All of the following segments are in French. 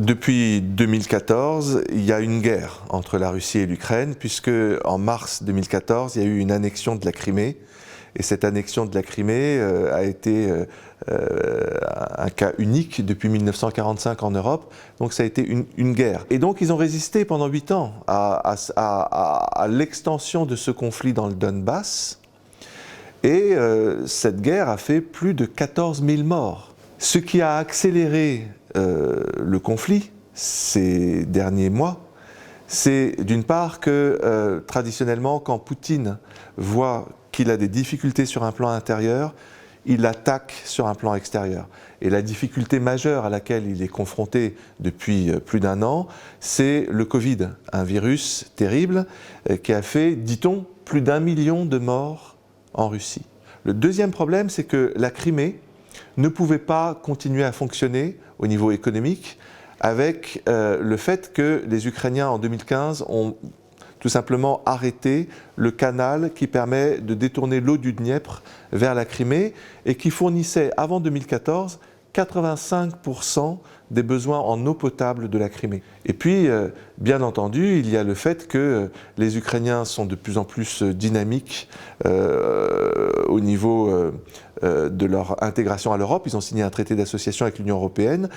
Depuis 2014, il y a une guerre entre la Russie et l'Ukraine, puisque en mars 2014, il y a eu une annexion de la Crimée. Et cette annexion de la Crimée a été un cas unique depuis 1945 en Europe. Donc ça a été une guerre. Et donc ils ont résisté pendant 8 ans à l'extension de ce conflit dans le Donbass. Et cette guerre a fait plus de 14 000 morts. Ce qui a accéléré le conflit ces derniers mois, c'est d'une part que traditionnellement, quand Poutine voit qu'il a des difficultés sur un plan intérieur, il attaque sur un plan extérieur. Et la difficulté majeure à laquelle il est confronté depuis plus d'1 an, c'est le Covid, un virus terrible qui a fait, dit-on, plus d'1 million de morts en Russie. Le deuxième problème, c'est que la Crimée ne pouvait pas continuer à fonctionner au niveau économique avec le fait que les Ukrainiens en 2015 ont tout simplement arrêté le canal qui permet de détourner l'eau du Dniepr vers la Crimée et qui fournissait avant 2014 85% des besoins en eau potable de la Crimée. Et puis, bien entendu, il y a le fait que les Ukrainiens sont de plus en plus dynamiques au niveau de leur intégration à l'Europe. Ils ont signé un traité d'association avec l'Union européenne.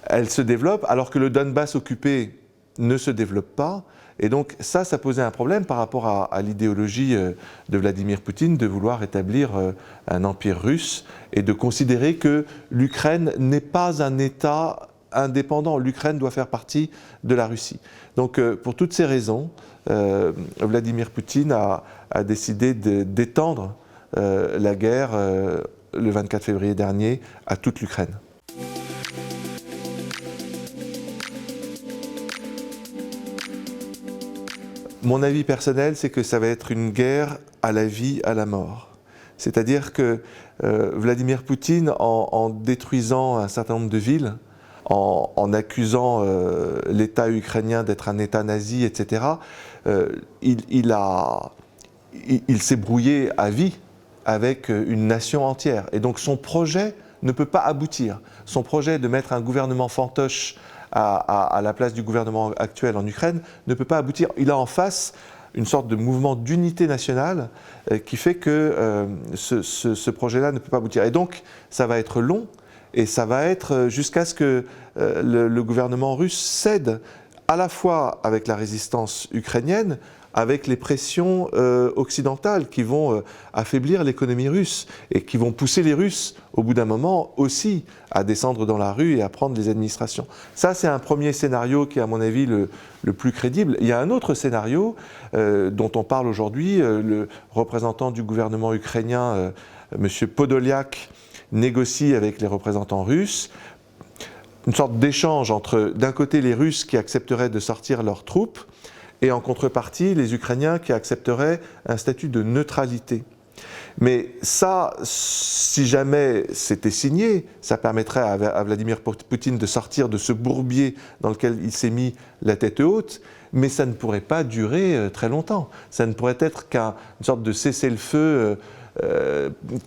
Elle se développe alors que le Donbass occupé ne se développe pas. Et donc ça posait un problème par rapport à l'idéologie de Vladimir Poutine de vouloir établir un empire russe et de considérer que l'Ukraine n'est pas un État indépendant. L'Ukraine doit faire partie de la Russie. Donc pour toutes ces raisons, Vladimir Poutine a décidé d'étendre la guerre le 24 février dernier à toute l'Ukraine. Mon avis personnel, c'est que ça va être une guerre à la vie, à la mort. C'est-à-dire que Vladimir Poutine, en détruisant un certain nombre de villes, en accusant l'État ukrainien d'être un État nazi, etc., il s'est brouillé à vie avec une nation entière. Et donc son projet ne peut pas aboutir. Son projet de mettre un gouvernement fantoche à la place du gouvernement actuel en Ukraine ne peut pas aboutir. Il a en face une sorte de mouvement d'unité nationale qui fait que ce projet-là ne peut pas aboutir. Et donc, ça va être long et ça va être jusqu'à ce que le gouvernement russe cède à la fois avec la résistance ukrainienne, avec les pressions occidentales qui vont affaiblir l'économie russe et qui vont pousser les Russes, au bout d'un moment, aussi à descendre dans la rue et à prendre les administrations. Ça, c'est un premier scénario qui est, à mon avis, le plus crédible. Il y a un autre scénario dont on parle aujourd'hui. Le représentant du gouvernement ukrainien, M. Podolyak, négocie avec les représentants russes une sorte d'échange entre, d'un côté, les Russes qui accepteraient de sortir leurs troupes, et en contrepartie, les Ukrainiens qui accepteraient un statut de neutralité. Mais ça, si jamais c'était signé, ça permettrait à Vladimir Poutine de sortir de ce bourbier dans lequel il s'est mis la tête haute, mais ça ne pourrait pas durer très longtemps. Ça ne pourrait être qu'une sorte de cessez-le-feu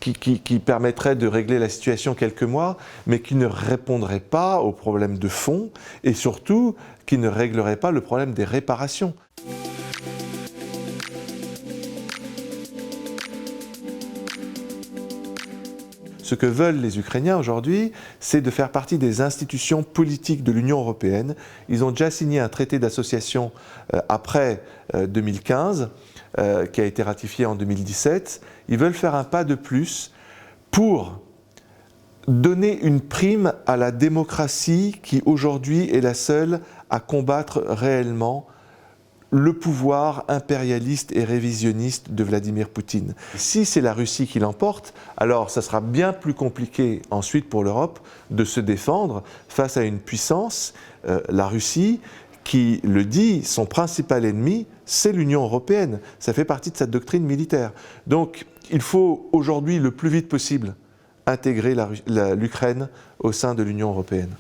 qui permettrait de régler la situation quelques mois, mais qui ne répondrait pas aux problèmes de fond et surtout qui ne réglerait pas le problème des réparations. Ce que veulent les Ukrainiens aujourd'hui, c'est de faire partie des institutions politiques de l'Union européenne. Ils ont déjà signé un traité d'association après 2015, qui a été ratifié en 2017. Ils veulent faire un pas de plus pour donner une prime à la démocratie qui aujourd'hui est la seule à combattre réellement le pouvoir impérialiste et révisionniste de Vladimir Poutine. Si c'est la Russie qui l'emporte, alors ça sera bien plus compliqué ensuite pour l'Europe de se défendre face à une puissance, la Russie, qui le dit, son principal ennemi, c'est l'Union européenne. Ça fait partie de sa doctrine militaire. Donc il faut aujourd'hui le plus vite possible intégrer l'Ukraine au sein de l'Union européenne.